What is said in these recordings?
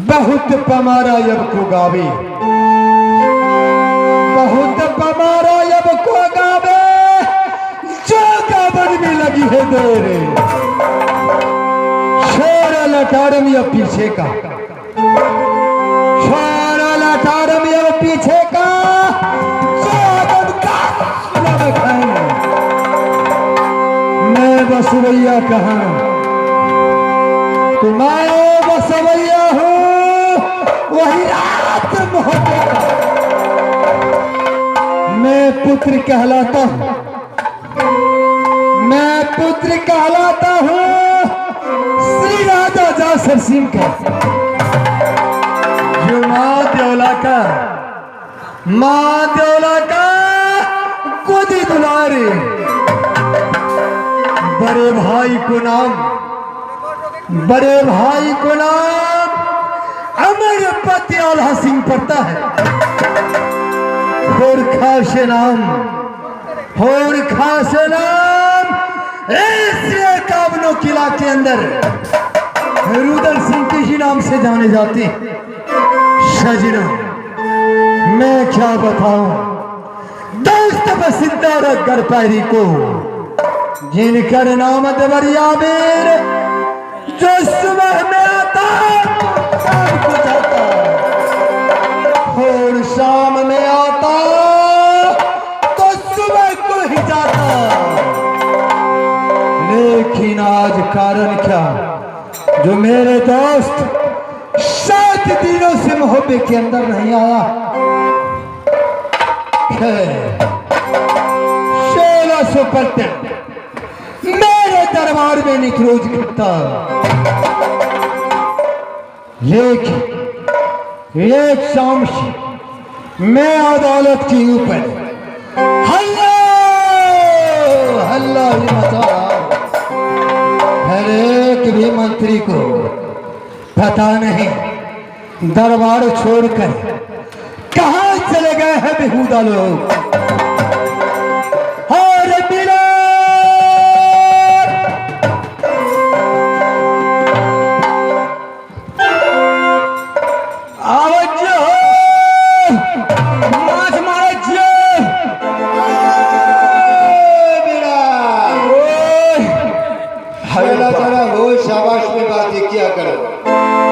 बहुत पमारा अब को गावे, बहुत पमारा अब को गावे। है देर, शोर लटारम या पीछे का, शोर लटारम या पीछे का, मैं बसवैया कहाँ, तो मैं बसवैया हूँ वही रात मोहब्बत का। मैं पुत्र कहलाता हूँ, मैं पुत्र कहलाता हूँ श्री राजा जासर सिंह का, जो माँ देवला का गोदी दुलारे, बड़े भाई को नाम अमर पति आल्हा सिंह पड़ता है, और खास नाम ऐसे काबनो किला के अंदर रुदल सिंह के ही नाम से जाने जाते। सजना मैं क्या बताऊं दोस्त बसिंदा रखकर पैरी को, जिनकर नाम देवरिया वीर, जो सुबह में आता शाम को जाता, और शाम में आता तो सुबह को ही जाता। लेकिन आज कारण क्या, जो मेरे दोस्त 7 दिनों से मोहब्बत के अंदर नहीं आया, 1600 पलटन मेरे दरबार में निकरोज करता, लेकिन एक शाम से मैं अदालत के ऊपर हल्ला ही मचा रहा। हर एक भी मंत्री को पता नहीं दरबार छोड़कर कहां चले गए हैं बेहुदा लोग। और मिला शाबाश में बातें किया करो।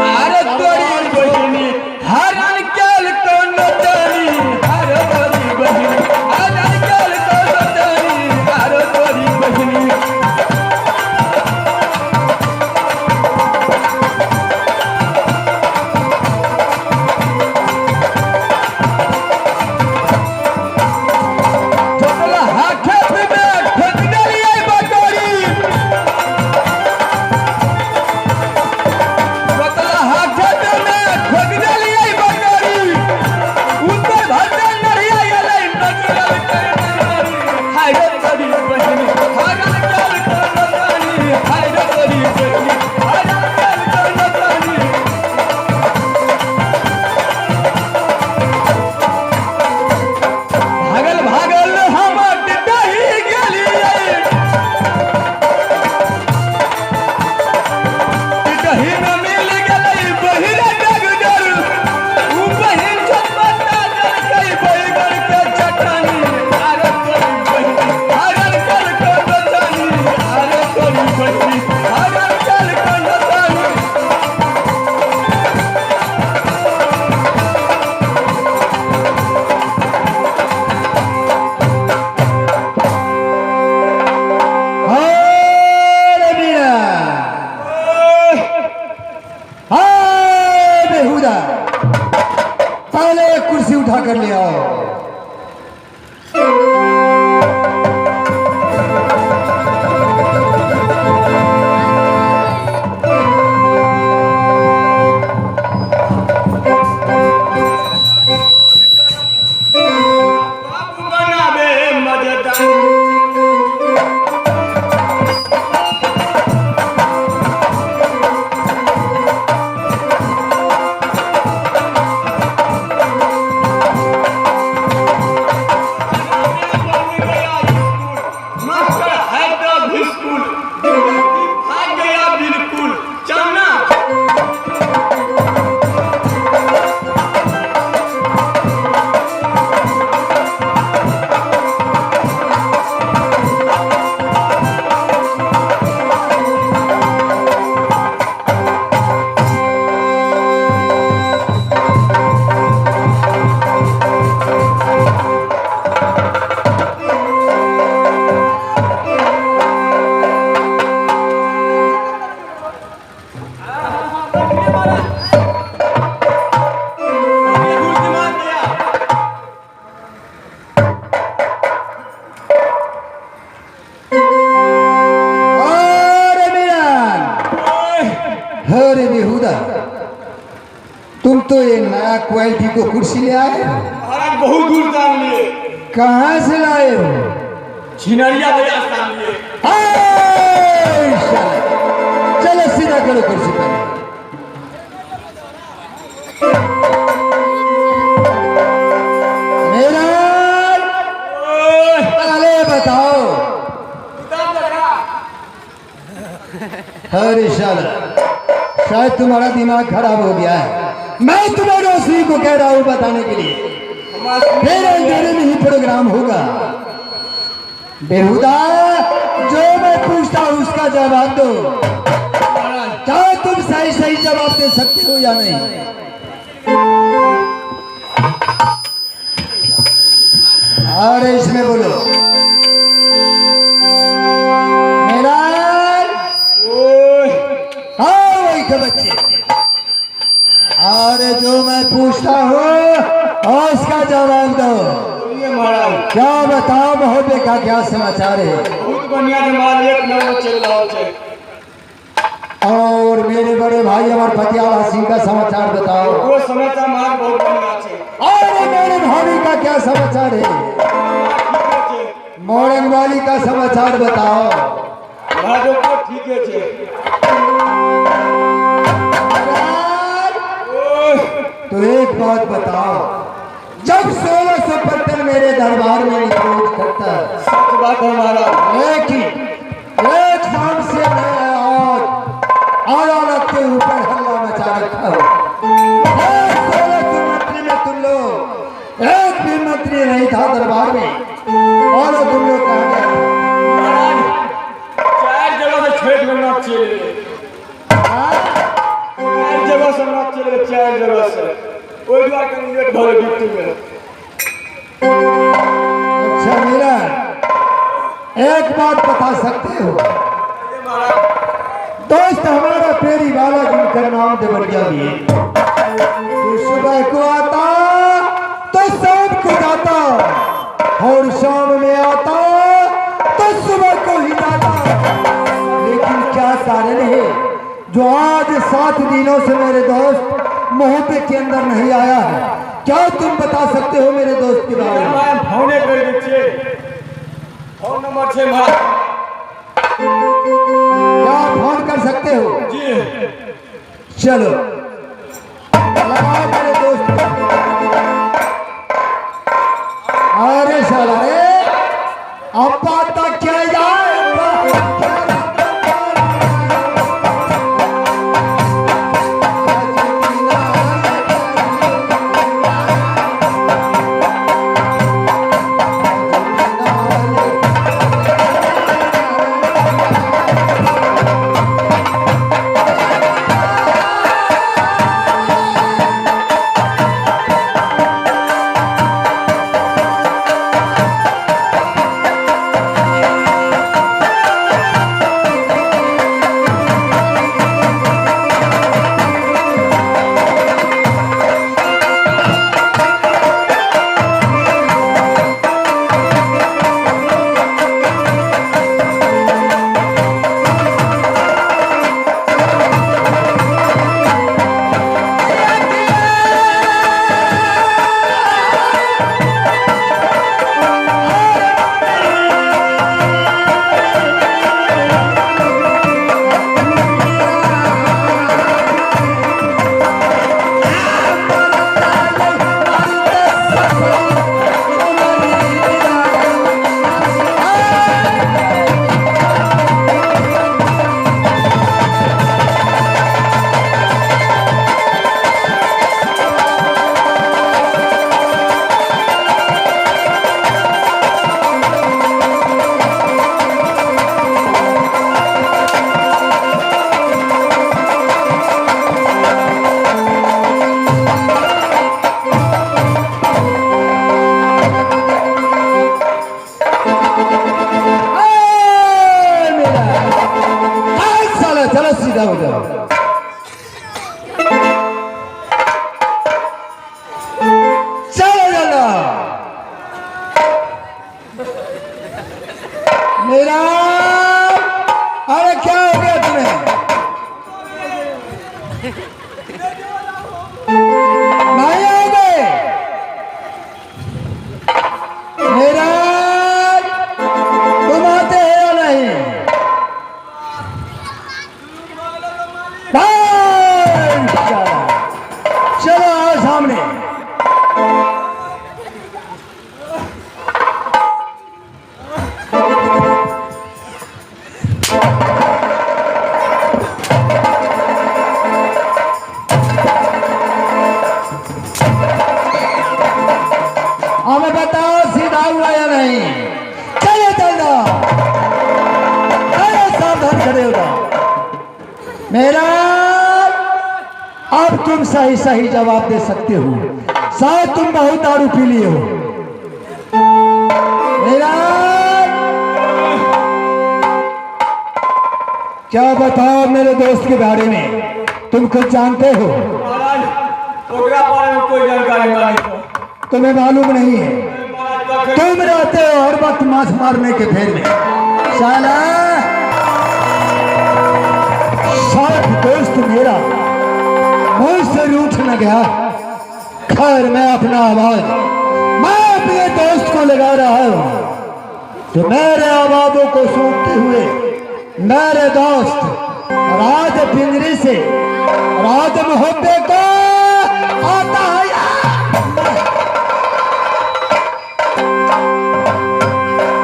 अरे तोरी बहिनी हर अंकल को नचनी, हर बड़ी बहिनी तो ये नया क्वालिटी को कुर्सी ले आए हो? महाराज बहुत दूर जान लिए, कहाँ से लाए हो? छिनरिया भैया स्थान लिए। आए, शाला। चलो सीधा करो कुर्सी पर। मेरा अरे बताओ। अरे शाला, शायद तुम्हारा दिमाग खराब हो गया है। मैं तुम्हें रोशनी को कह रहा हूँ बताने के लिए। फिर अंधेरे में ही प्रोग्राम होगा। बेहुदा, जो मैं पूछता हूँ उसका जवाब दो। क्या तुम सही सही जवाब दे सकते हो या नहीं? अरे इसमें बोलो। मेरा हाँ वही के बच्चे। अरे जो मैं पूछता हूँ उसका जवाब दो। महाराज क्या बताओ महोदय का क्या समाचार है? बहुत बढ़िया जमाल एक नंबर चल रहा है। और मेरे बड़े भाई हमारे पतियाला सिंह का समाचार बताओ। वो समाचार महाराज बहुत बढ़िया है। और मेरे भाभी का क्या समाचार है? मोरंग वाली का समाचार बताओ। महाराज को ठीक है। तो एक बात बताओ, जब 1655 मेरे दरबार में निकोज करता, सच बात है महाराज। एक शाम से मैं अदालत के ऊपर हल्ला मचा रखा हूँ। 1600 मंत्री में तुम लोग एक भी मंत्री नहीं था दरबार में। और तुम लोग कहाँ गए? महाराज 4 जगह से छेद में नाच चले। 4 जगह से नाच चले, 4 जगह से। कोई बात नहीं, लेट भर ड्यूटी में। अच्छा मेरा एक बात बता सकते हो? दोस्त हमारा पेरी वाला जिनका नाम देवरिया भी है, तो सुबह को आता तो शाम को जाता और शाम में आता तो सुबह को ही जाता। लेकिन क्या कारण है जो आज 7 दिनों से मेरे दोस्त मोहब्बे के अंदर नहीं आया है? क्या तुम बता सकते हो मेरे दोस्त के बारे में? फोन कर दीजिए। फोन नंबर 6 महाराज। क्या फोन कर सकते हो? जी चलो लगाओ मेरे दोस्त को। अरे साला रे, अब बात तक क्या जाए? मेरा अरे क्या हो गया तुम्हें? मेरा अब तुम सही सही जवाब दे सकते हो। शायद तुम बहुत दारू पी लिए हो। मेरा क्या बताओ मेरे दोस्त के बारे में, तुम कुछ जानते हो? महाराज ओकरा बारे में कोई जानकारी नहीं है। तुम्हें मालूम नहीं है? महाराज तुम रहते हो हर वक्त मांस मारने के फेर में। साला साथ दोस्त मेरा मुझसे रूठ न गया। खैर मैं अपना आवाज मैं अपने दोस्त को लगा रहा हूं, तो मेरे आवाजों को सुनते हुए मेरे दोस्त राज पिंजरी से राज मोहब्बे को आता है।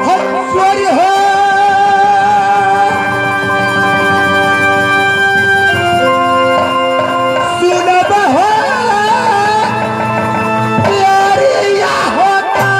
हंसवारी हो सुनब हो प्यारी या होता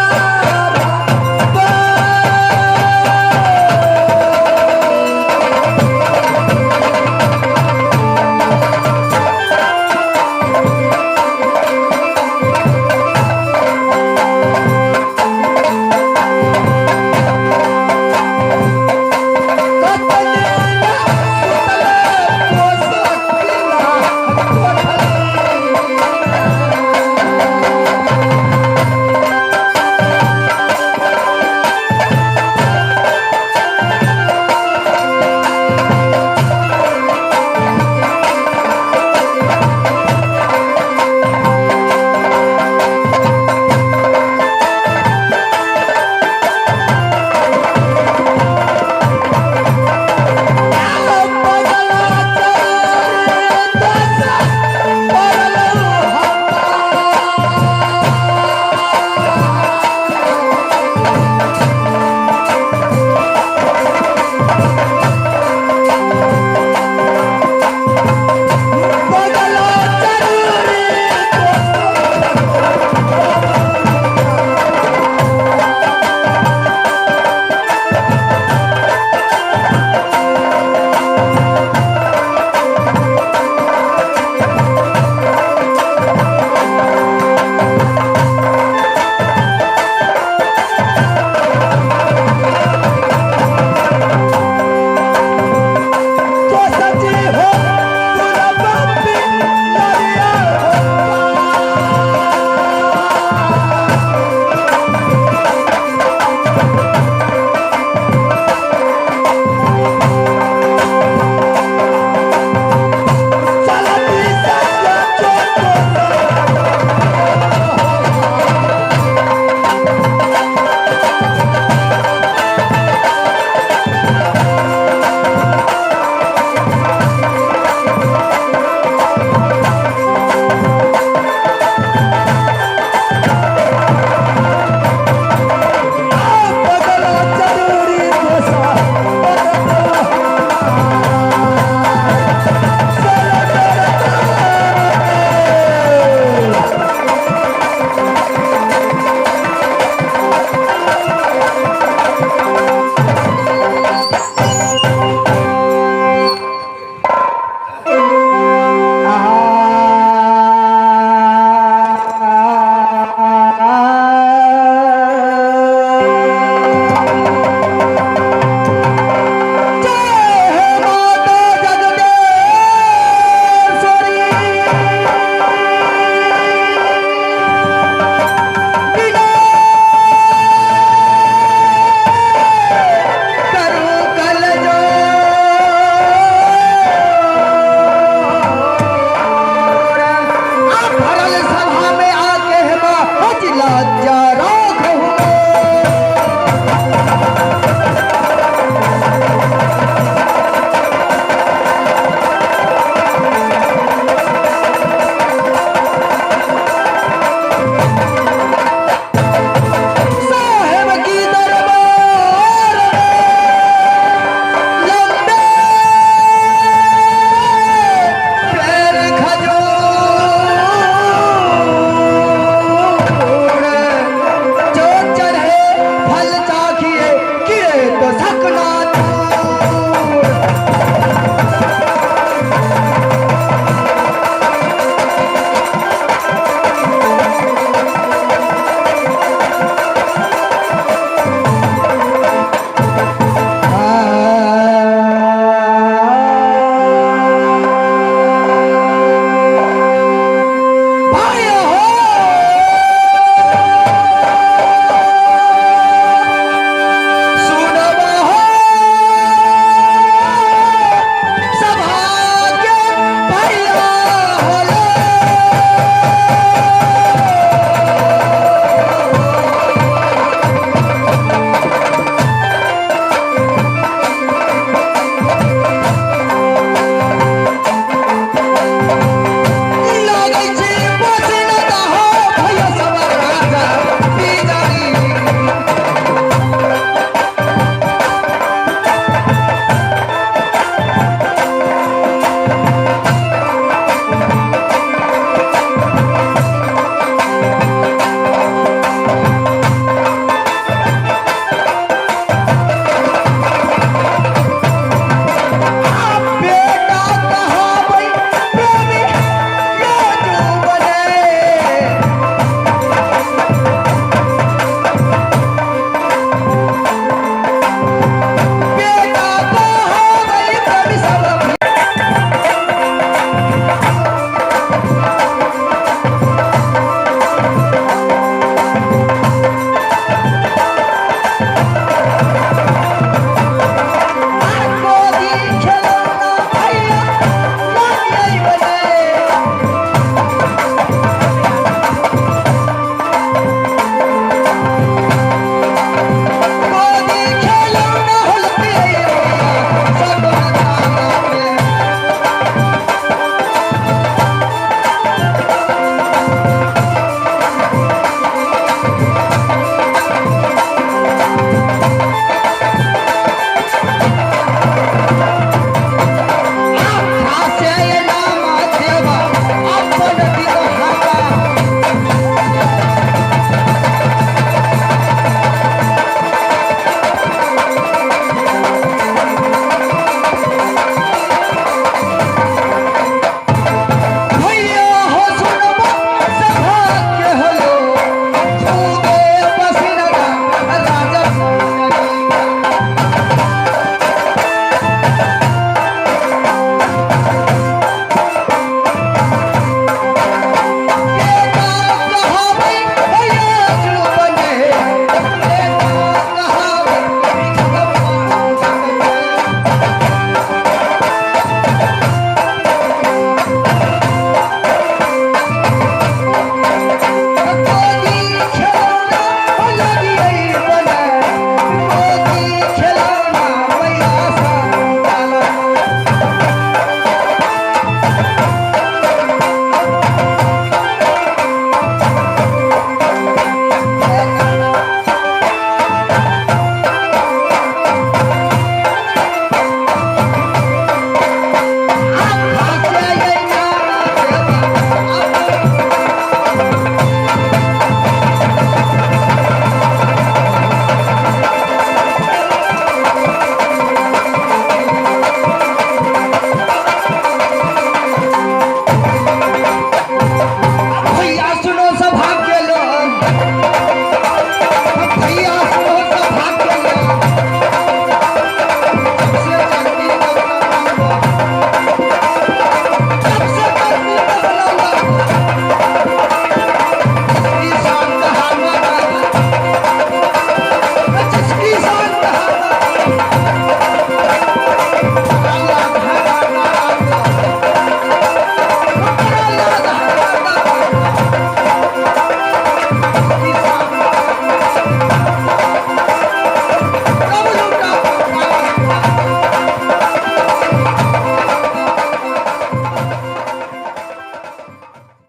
सकना